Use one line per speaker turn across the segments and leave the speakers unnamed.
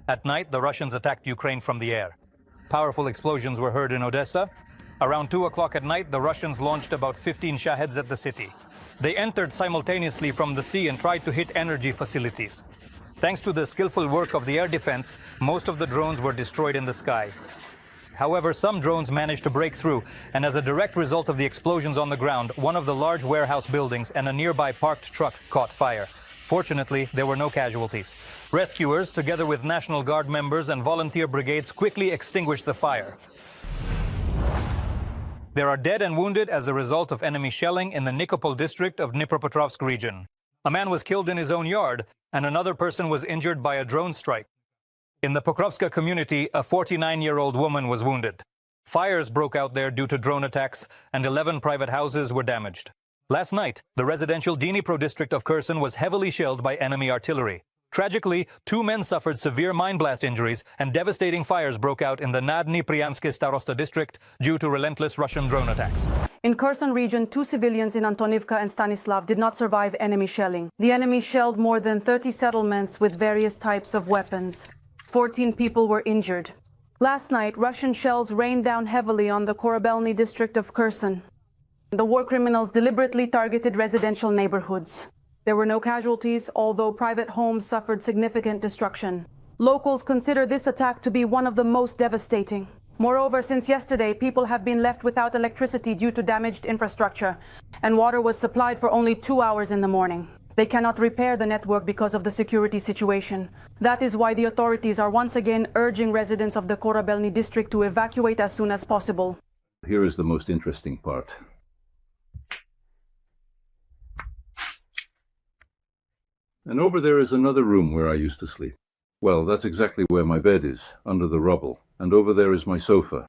At night, the Russians attacked Ukraine from the air. Powerful explosions were heard in Odessa. Around 2 o'clock at night, the Russians launched about 15 Shaheds at the city. They entered simultaneously from the sea and tried to hit energy facilities. Thanks to the skillful work of the air defense, most of the drones were destroyed in the sky. However, some drones managed to break through, and as a direct result of the explosions on the ground, one of the large warehouse buildings and a nearby parked truck caught fire. Fortunately, there were no casualties. Rescuers, together with National Guard members and volunteer brigades, quickly extinguished the fire. There are dead and wounded as a result of enemy shelling in the Nikopol district of Dnipropetrovsk region. A man was killed in his own yard, and another person was injured by a drone strike. In the Pokrovska community, a 49-year-old woman was wounded. Fires broke out there due to drone attacks, and 11 private houses were damaged. Last night, the residential Dnipro district of Kherson was heavily shelled by enemy artillery. Tragically, 2 men suffered severe mine blast injuries, and devastating fires broke out in the Nadnipriansky Starosta district due to relentless Russian drone attacks.
In Kherson region, 2 civilians in Antonivka and Stanislav did not survive enemy shelling. The enemy shelled more than 30 settlements with various types of weapons. 14 people were injured. Last night, Russian shells rained down heavily on the Korabelny district of Kherson. The war criminals deliberately targeted residential neighborhoods. There were no casualties, although private homes suffered significant destruction. Locals consider this attack to be one of the most devastating. Moreover, since yesterday, people have been left without electricity due to damaged infrastructure, and water was supplied for only 2 hours in the morning. They cannot repair the network because of the security situation. That is why the authorities are once again urging residents of the Korabelny district to evacuate as soon as possible.
Here is the most interesting part. And over there is another room where I used to sleep. Well, that's exactly where my bed is, under the rubble. And over there is my sofa.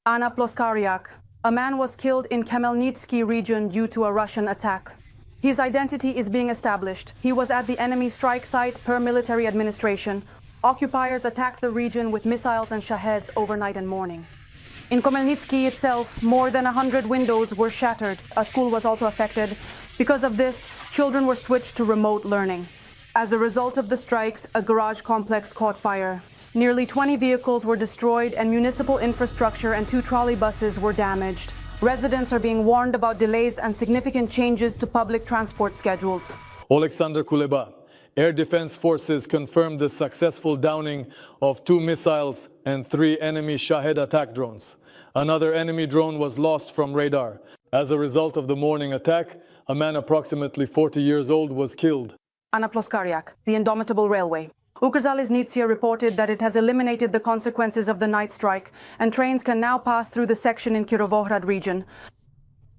Anna Ploskariak. A man was killed in Khmelnytsky region due to a Russian attack. His identity is being established. He was at the enemy strike site per military administration. Occupiers attacked the region with missiles and Shaheds overnight and morning. In Khmelnytsky itself, more than 100 windows were shattered. A school was also affected. Because of this, children were switched to remote learning. As a result of the strikes, a garage complex caught fire. Nearly 20 vehicles were destroyed and municipal infrastructure and 2 trolley buses were damaged. Residents are being warned about delays and significant changes to public transport schedules.
Alexander Kuleba. Air Defense Forces confirmed the successful downing of 2 missiles and 3 enemy Shahed attack drones. Another enemy drone was lost from radar. As a result of the morning attack, a man approximately 40 years old was killed.
Anna Ploskariak, the Indomitable Railway. Ukrzaliznytsia reported that it has eliminated the consequences of the night strike, and trains can now pass through the section in Kirovohrad region.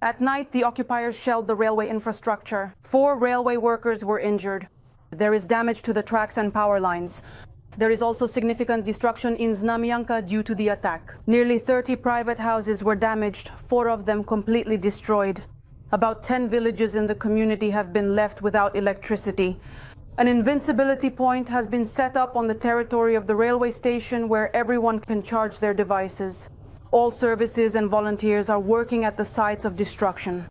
At night, the occupiers shelled the railway infrastructure. 4 railway workers were injured. There is damage to the tracks and power lines. There is also significant destruction in Znamyanka due to the attack. Nearly 30 private houses were damaged, 4 of them completely destroyed. About 10 villages in the community have been left without electricity. An invincibility point has been set up on the territory of the railway station where everyone can charge their devices. All services and volunteers are working at the sites of destruction.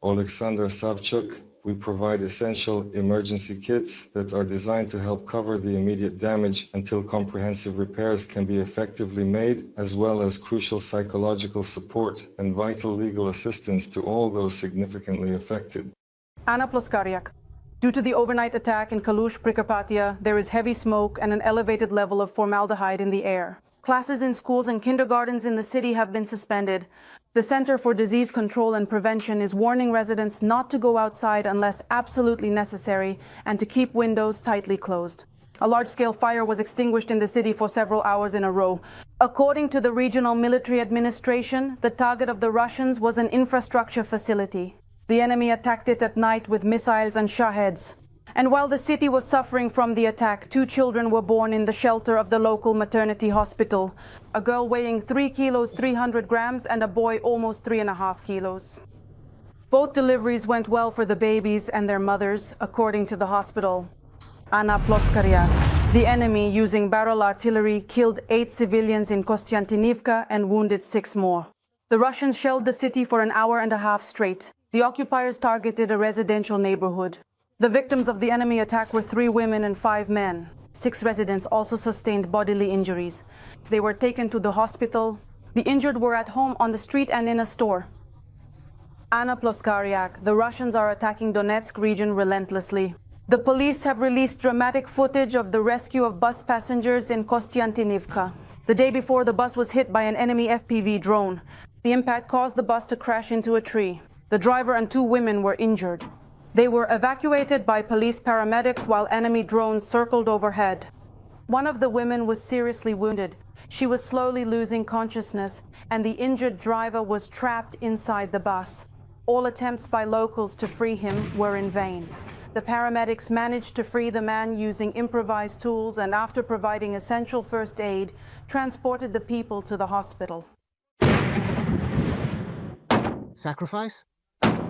Alexander Savchuk, we provide essential emergency kits that are designed to help cover the immediate damage until comprehensive repairs can be effectively made, as well as crucial psychological support and vital legal assistance to all those significantly affected.
Anna Ploskariak. Due to the overnight attack in Kalush, Carpathian, there is heavy smoke and an elevated level of formaldehyde in the air. Classes in schools and kindergartens in the city have been suspended. The Center for Disease Control and Prevention is warning residents not to go outside unless absolutely necessary and to keep windows tightly closed. A large-scale fire was extinguished in the city for several hours in a row. According to the regional military administration, the target of the Russians was an infrastructure facility. The enemy attacked it at night with missiles and Shaheds. And while the city was suffering from the attack, 2 children were born in the shelter of the local maternity hospital. A girl weighing 3 kilos 300 grams and a boy almost 3.5 kilos. Both deliveries went well for the babies and their mothers, according to the hospital. Anna Ploskariak. The enemy, using barrel artillery, killed 8 civilians in Kostyantynivka and wounded 6 more. The Russians shelled the city for an hour and a half straight. The occupiers targeted a residential neighborhood. The victims of the enemy attack were 3 women and 5 men. 6 residents also sustained bodily injuries. They were taken to the hospital. The injured were at home, on the street, and in a store. Anna Ploskariak, the Russians are attacking Donetsk region relentlessly. The police have released dramatic footage of the rescue of bus passengers in Kostyantynivka. The day before, the bus was hit by an enemy FPV drone. The impact caused the bus to crash into a tree. The driver and 2 women were injured. They were evacuated by police paramedics while enemy drones circled overhead. One of the women was seriously wounded. She was slowly losing consciousness, and the injured driver was trapped inside the bus. All attempts by locals to free him were in vain. The paramedics managed to free the man using improvised tools, and after providing essential first aid, transported the people to the hospital.
Sacrifice?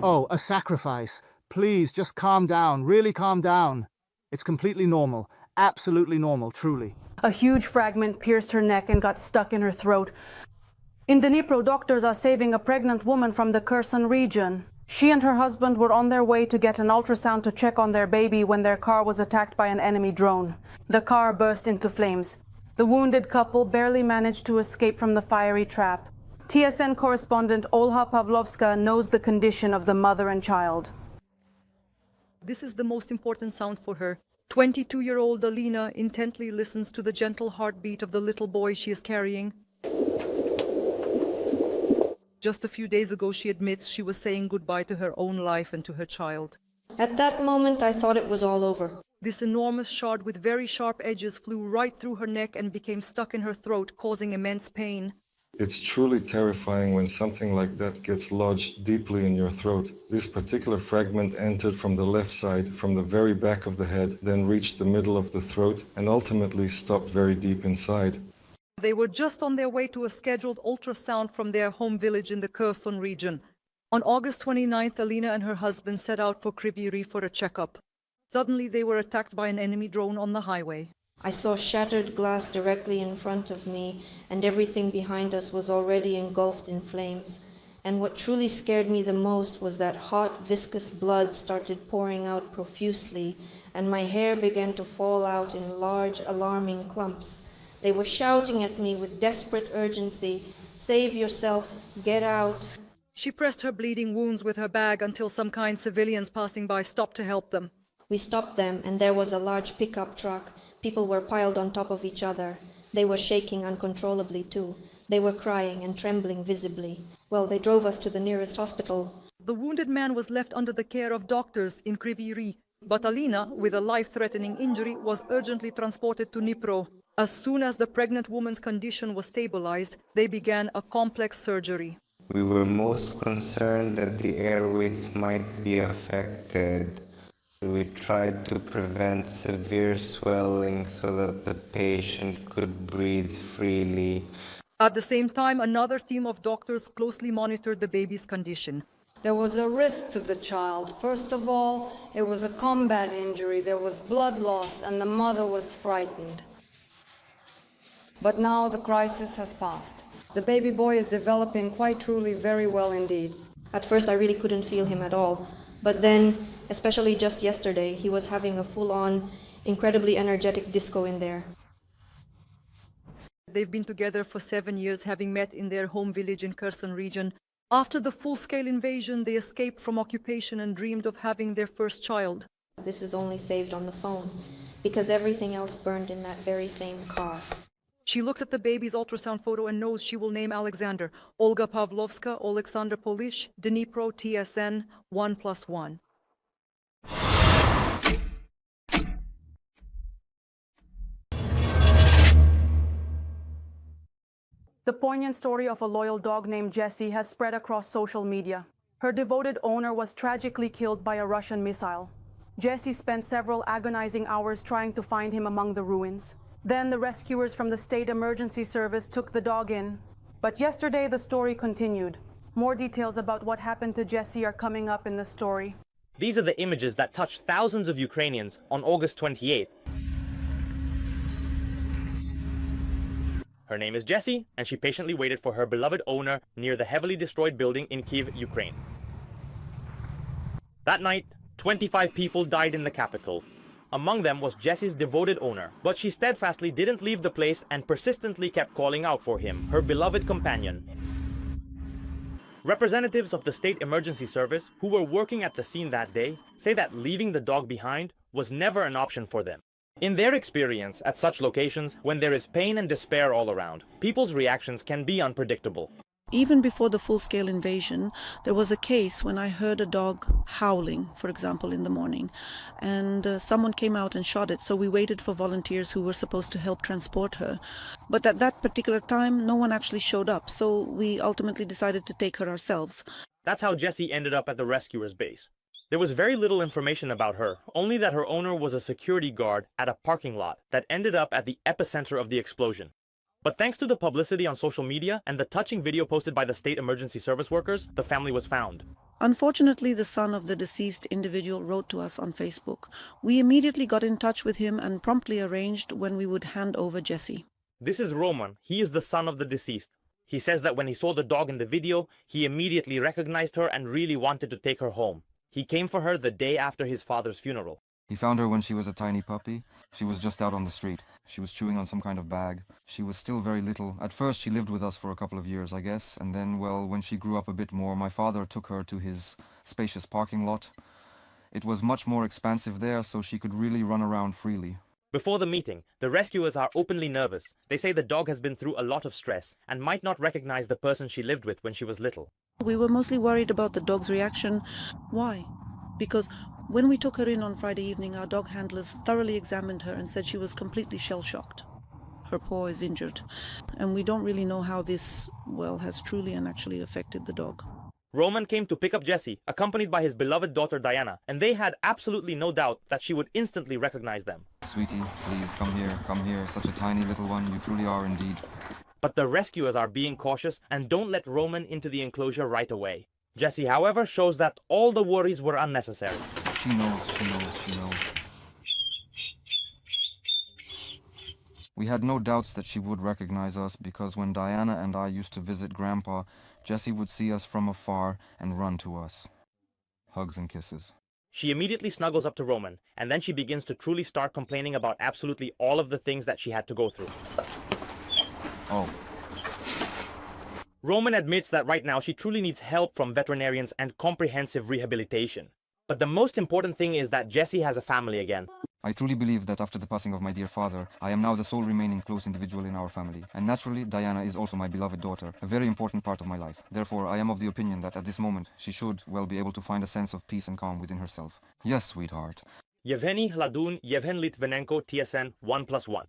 Oh, a sacrifice. Please, just calm down, really calm down. It's completely normal, absolutely normal, truly.
A huge fragment pierced her neck and got stuck in her throat. In Dnipro, doctors are saving a pregnant woman from the Kherson region. She and her husband were on their way to get an ultrasound to check on their baby when their car was attacked by an enemy drone. The car burst into flames. The wounded couple barely managed to escape from the fiery trap. TSN correspondent Olha Pavlovska knows the condition of the mother and child.
This is the most important sound for her. 22-year-old Alina intently listens to the gentle heartbeat of the little boy she is carrying. Just a few days ago, she admits she was saying goodbye to her own life and to her child.
At that moment, I thought it was all over.
This enormous shard with very sharp edges flew right through her neck and became stuck in her throat, causing immense pain.
It's truly terrifying when something like that gets lodged deeply in your throat. This particular fragment entered from the left side, from the very back of the head, then reached the middle of the throat and ultimately stopped very deep inside.
They were just on their way to a scheduled ultrasound from their home village in the Kherson region. On August 29th, Alina and her husband set out for Kryvyi Rih for a checkup. Suddenly, they were attacked by an enemy drone on the highway.
I saw shattered glass directly in front of me, and everything behind us was already engulfed in flames. And what truly scared me the most was that hot, viscous blood started pouring out profusely, and my hair began to fall out in large, alarming clumps. They were shouting at me with desperate urgency, "Save yourself, get out."
She pressed her bleeding wounds with her bag until some kind civilians passing by stopped to help them.
We stopped them, and there was a large pickup truck. People were piled on top of each other. They were shaking uncontrollably too. They were crying and trembling visibly. Well, they drove us to the nearest hospital.
The wounded man was left under the care of doctors in Kryvyi Rih, but Alina, with a life-threatening injury, was urgently transported to Dnipro. As soon as the pregnant woman's condition was stabilized, they began a complex surgery.
We were most concerned that the airways might be affected. We tried to prevent severe swelling so that the patient could breathe freely.
At the same time, another team of doctors closely monitored the baby's condition.
There was a risk to the child. First of all, it was a combat injury. There was blood loss, and the mother was frightened. But now the crisis has passed. The baby boy is developing quite truly very well indeed.
At first, I really couldn't feel him at all. But then, especially just yesterday, he was having a full-on, incredibly energetic disco in there.
They've been together for 7 years, having met in their home village in Kherson region. After the full-scale invasion, they escaped from occupation and dreamed of having their first child.
This is only saved on the phone, because everything else burned in that very same car.
She looks at the baby's ultrasound photo and knows she will name Alexander. Olga Pavlovska, Alexander Polish, Dnipro, TSN, 1+1.
The poignant story of a loyal dog named Jessie has spread across social media. Her devoted owner was tragically killed by a Russian missile. Jessie spent several agonizing hours trying to find him among the ruins. Then the rescuers from the State Emergency Service took the dog in. But yesterday the story continued. More details about what happened to Jessie are coming up in the story.
These are the images that touched thousands of Ukrainians on August 28th. Her name is Jessie, and she patiently waited for her beloved owner near the heavily destroyed building in Kyiv, Ukraine. That night, 25 people died in the capital. Among them was Jessie's devoted owner, but she steadfastly didn't leave the place and persistently kept calling out for him, her beloved companion. Representatives of the State Emergency Service who were working at the scene that day say that leaving the dog behind was never an option for them. In their experience at such locations, when there is pain and despair all around, people's reactions can be unpredictable.
Even before the full-scale invasion, there was a case when I heard a dog howling, for example, in the morning, and someone came out and shot it, so we waited for volunteers who were supposed to help transport her. But at that particular time, no one actually showed up, so we ultimately decided to take her ourselves.
That's how Jessie ended up at the rescuer's base. There was very little information about her, only that her owner was a security guard at a parking lot that ended up at the epicenter of the explosion. But thanks to the publicity on social media and the touching video posted by the State Emergency Service workers, the family was found.
Unfortunately, the son of the deceased individual wrote to us on Facebook. We immediately got in touch with him and promptly arranged when we would hand over Jessie.
This is Roman. He is the son of the deceased. He says that when he saw the dog in the video, he immediately recognized her and really wanted to take her home. He came for her the day after his father's funeral.
He found her when she was a tiny puppy. She was just out on the street. She was chewing on some kind of bag. She was still very little. At first she lived with us for a couple of years, I guess, and then, well, when she grew up a bit more, my father took her to his spacious parking lot. It was much more expansive there, so she could really run around freely.
Before the meeting, the rescuers are openly nervous. They say the dog has been through a lot of stress and might not recognize the person she lived with when she was little.
We were mostly worried about the dog's reaction. Why? Because when we took her in on Friday evening, our dog handlers thoroughly examined her and said she was completely shell-shocked. Her paw is injured, and we don't really know how this, well, has truly and actually affected the dog.
Roman came to pick up Jessie, accompanied by his beloved daughter Diana, and they had absolutely no doubt that she would instantly recognize them.
Sweetie, please, come here, such a tiny little one, you truly are indeed.
But the rescuers are being cautious and don't let Roman into the enclosure right away. Jessie, however, shows that all the worries were unnecessary.
She knows. We had no doubts that she would recognize us because when Diana and I used to visit Grandpa, Jessie would see us from afar and run to us. Hugs and kisses.
She immediately snuggles up to Roman, and then she begins to truly start complaining about absolutely all of the things that she had to go through.
Oh.
Roman admits that right now she truly needs help from veterinarians and comprehensive rehabilitation. But the most important thing is that Jessie has a family again.
I truly believe that after the passing of my dear father, I am now the sole remaining close individual in our family. And naturally, Diana is also my beloved daughter, a very important part of my life. Therefore, I am of the opinion that at this moment, she should, well, be able to find a sense of peace and calm within herself. Yes, sweetheart.
Yevgeny Hladun, Yevhen Litvinenko, TSN 1+1.